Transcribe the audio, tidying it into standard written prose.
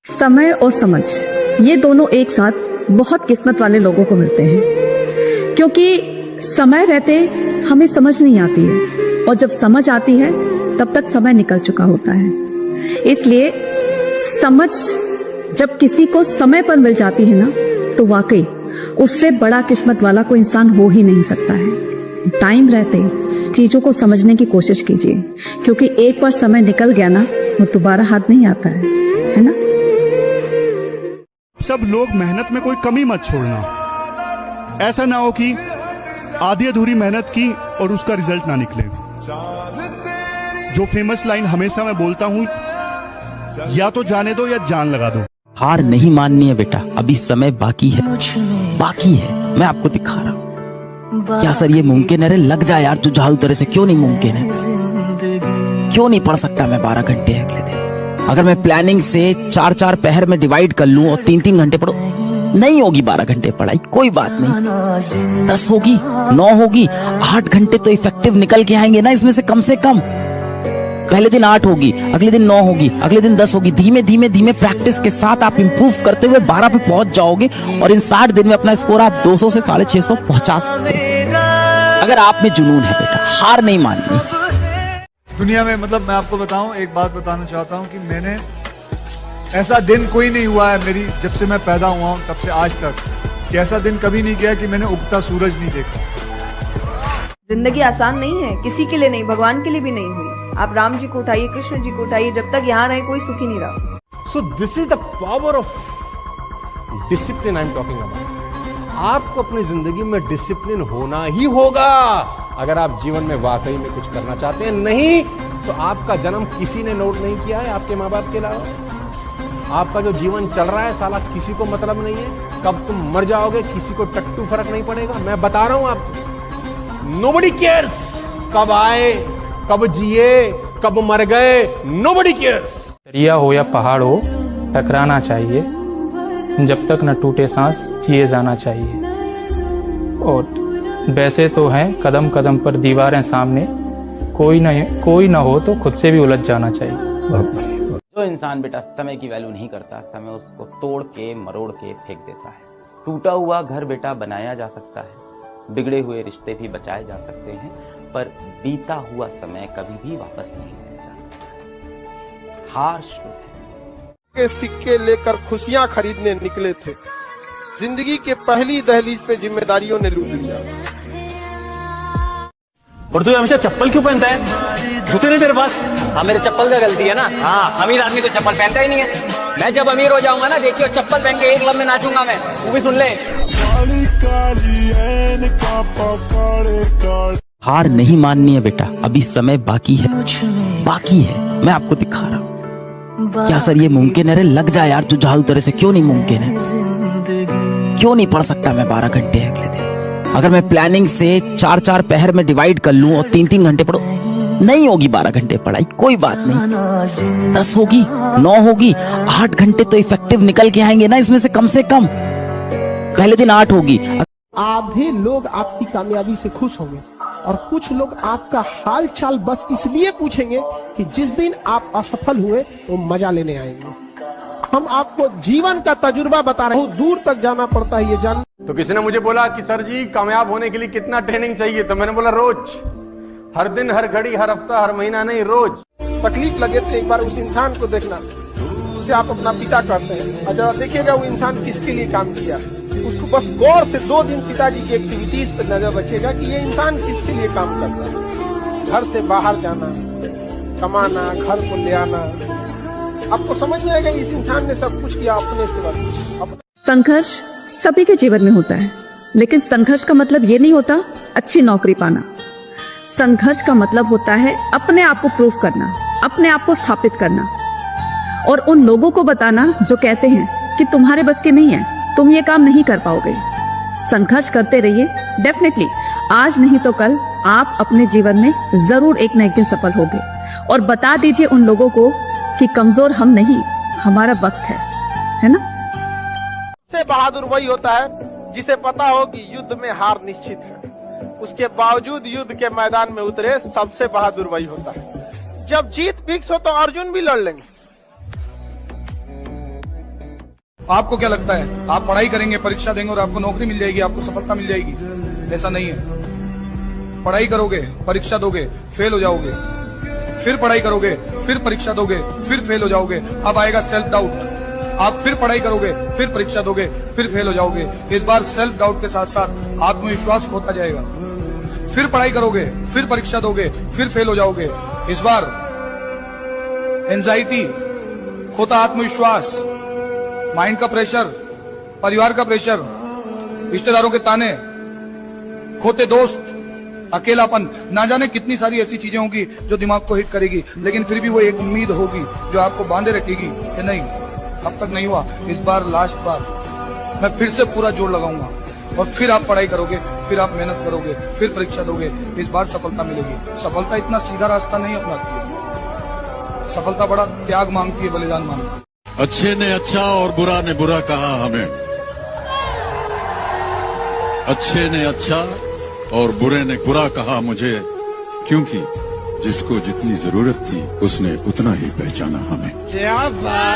समय और समझ, ये दोनों एक साथ बहुत किस्मत वाले लोगों को मिलते हैं, क्योंकि समय रहते हमें समझ नहीं आती है और जब समझ आती है तब तक समय निकल चुका होता है। इसलिए समझ जब किसी को समय पर मिल जाती है ना, तो वाकई उससे बड़ा किस्मत वाला कोई इंसान हो ही नहीं सकता है। टाइम रहते चीजों को समझने की कोशिश कीजिए, क्योंकि एक बार समय निकल गया ना, वो दोबारा हाथ नहीं आता है ना। सब लोग मेहनत में कोई कमी मत छोड़ना। ऐसा ना हो कि आधी अधूरी मेहनत की और उसका रिजल्ट ना निकले। जो फेमस लाइन हमेशा मैं बोलता हूं, या तो जाने दो या जान लगा दो। हार नहीं माननी है बेटा, अभी समय बाकी है। मैं आपको दिखा रहा हूँ। क्या सर ये मुमकिन है? अरे लग जाए यार, जुझारू तरह से। क्यों नहीं मुमकिन है? क्यों नहीं पढ़ सकता मैं 12 घंटे अगले दिन? अगर मैं प्लानिंग से 4-4 पहर में डिवाइड कर लूं और 3-3 घंटे पढ़ो, नहीं होगी 12 घंटे पढ़ाई, कोई बात नहीं। 10 होगी, 9 होगी, 8 घंटे तो इफेक्टिव निकल के आएंगे ना इसमें से कम से कम। पहले दिन 8 होगी, अगले दिन 9 होगी, अगले दिन 10 होगी। धीमे धीमे प्रैक्टिस के साथ आप इंप्रूव करते हुए 12 पे पहुंच जाओगे और इन 60 दिन में अपना स्कोर आप 200 से 650 पहुंचा सकते हैं। अगर आप में जुनून है बेटा, हार नहीं माननी। दुनिया में मतलब मैं आपको बताऊं, एक बात बताना चाहता हूं कि मैंने ऐसा दिन कोई नहीं हुआ है मेरी जब से मैं पैदा हुआ हूं तब से आज तक, कि ऐसा दिन कभी नहीं गया कि मैंने उगता सूरज नहीं देखा। जिंदगी आसान नहीं है, किसी के लिए नहीं, भगवान के लिए भी नहीं हुई। आप राम जी को उठाइए, कृष्ण जी को उठाइए, जब तक यहाँ रहे कोई सुखी नहीं रहा। So this is the power of discipline I am talking about. आपको अपनी जिंदगी में डिसिप्लिन होना ही होगा अगर आप जीवन में वाकई में कुछ करना चाहते हैं। नहीं तो आपका जन्म किसी ने नोट नहीं किया है आपके माँ बाप के अलावा। आपका जो जीवन चल रहा है साला किसी को मतलब नहीं है। कब तुम मर जाओगे किसी को टट्टू फर्क नहीं पड़ेगा। मैं बता रहा हूं आपको, नोबडी केयर्स कब आए, कब जिए, कब मर गए, नोबडी केयर्स। दरिया हो या पहाड़ हो, टकराना चाहिए। जब तक न टूटे सांस जिए जाना चाहिए। और वैसे तो हैं कदम कदम पर दीवारें सामने, कोई ना हो तो खुद से भी उलझ जाना चाहिए। जो इंसान बेटा समय की वैल्यू नहीं करता, समय उसको तोड़ के मरोड़ के फेंक देता है। टूटा हुआ घर बेटा बनाया जा सकता है, बिगड़े हुए रिश्ते भी बचाए जा सकते हैं, पर बीता हुआ समय कभी भी वापस नहीं लिया जा सकता। हार्श ट्रूथ है। के सिक्के लेकर खुशियां खरीदने निकले थे, जिंदगी के पहली दहलीज पे जिम्मेदारियों ने लूट लिया। और तू हमेशा चप्पल क्यों पहनता है? जूते नहीं तेरे पास? हाँ, मेरे चप्पल का गलती है ना। हाँ, अमीर आदमी तो चप्पल पहनता ही नहीं है। मैं जब अमीर हो जाऊंगा ना, देखियो चप्पल पहन के एक लम्बे नाचूंगा मैं। तू भी सुन ले। हार नहीं माननी है बेटा, अभी समय बाकी है। मैं आपको दिखा रहा हूँ। क्या सर ये मुमकिन है? अरे लग जाए यार, जुझारू तरह से। क्यों नहीं मुमकिन है? क्यों नहीं पढ़ सकता मैं 12 घंटे अगले दिन? अगर मैं प्लानिंग से 4-4 पहर में डिवाइड कर लूं और 3-3 घंटे पढ़ो, नहीं होगी 12 घंटे पढ़ाई, कोई बात नहीं। 10 होगी, 9 होगी, 8 घंटे तो इफेक्टिव निकल के आएंगे ना इसमें से कम। पहले दिन 8 होगी। आधे लोग आपकी कामयाबी से खुश होंगे और कुछ लोग आपका हाल चाल बस इसलिए पूछेंगे कि जिस दिन आप असफल हुए वो मजा लेने आएंगे। हम आपको जीवन का तजुर्बा बता रहे हैं, दूर तक जाना पड़ता है ये जान। तो किसी ने मुझे बोला कि सर जी कामयाब होने के लिए कितना ट्रेनिंग चाहिए? तो मैंने बोला रोज, हर दिन, हर घड़ी, हर हफ्ता, हर महीना नहीं, रोज। तकलीफ लगे तो एक बार उस इंसान को देखना जिसे आप अपना पिता कहते हैं, और जरा देखिएगा वो इंसान किसके लिए काम किया। उसको बस गौर से 2 दिन पिताजी की एक्टिविटीज पे नजर रखिएगा कि ये इंसान किसके लिए काम करता है। घर से बाहर जाना, कमाना, घर को ले आना, आपको समझ में आएगा इस इंसान ने सब कुछ किया अपने से। संघर्ष सभी के जीवन में होता है, लेकिन संघर्ष का मतलब ये नहीं होता अच्छी नौकरी पाना। संघर्ष का मतलब होता है अपने आप को प्रूव करना, अपने आप को स्थापित करना, और उन लोगों को बताना जो कहते हैं कि तुम्हारे बस के नहीं है, तुम ये काम नहीं कर पाओगे। संघर्ष करते रहिए, डेफिनेटली आज नहीं तो कल आप अपने जीवन में जरूर एक न एक दिन सफल होगे। और बता दीजिए उन लोगों को कि कमजोर हम नहीं, हमारा वक्त है ना। सबसे बहादुर वही होता है जिसे पता हो कि युद्ध में हार निश्चित है, उसके बावजूद युद्ध के मैदान में उतरे। सबसे बहादुर वही होता है। जब जीत फिक्स हो तो अर्जुन भी लड़ लेंगे, आपको क्या लगता है आप पढ़ाई करेंगे, परीक्षा देंगे और आपको नौकरी मिल जाएगी, आपको सफलता मिल जाएगी? ऐसा नहीं है। पढ़ाई करोगे, परीक्षा दोगे, फेल हो जाओगे, फिर पढ़ाई करोगे, फिर परीक्षा दोगे, फिर फेल हो जाओगे, अब आएगा सेल्फ डाउट। आप फिर पढ़ाई करोगे, फिर परीक्षा दोगे, फिर फेल हो जाओगे। इस बार सेल्फ डाउट के साथ साथ आत्मविश्वास होता जाएगा। फिर पढ़ाई करोगे, फिर परीक्षा दोगे, फिर फेल हो जाओगे। इस बार एंजाइटी, खोता आत्मविश्वास, माइंड का प्रेशर, परिवार का प्रेशर, रिश्तेदारों के ताने, खोते दोस्त, अकेलापन, ना जाने कितनी सारी ऐसी चीजें होंगी जो दिमाग को हिट करेगी, लेकिन फिर भी वो एक उम्मीद होगी जो आपको बांधे रखेगी कि नहीं, अब तक नहीं हुआ, इस बार लास्ट बार मैं फिर से पूरा जोर लगाऊंगा। और फिर आप पढ़ाई करोगे, फिर आप मेहनत करोगे, फिर परीक्षा दोगे, इस बार सफलता मिलेगी। सफलता इतना सीधा रास्ता नहीं अपनाती है, सफलता बड़ा त्याग मांगती है, बलिदान मांगती है। अच्छे ने अच्छा और बुरा ने बुरा कहा हमें, अच्छे ने अच्छा और बुरे ने बुरा कहा मुझे, क्योंकि जिसको जितनी जरूरत थी उसने उतना ही पहचाना हमें। क्या बात।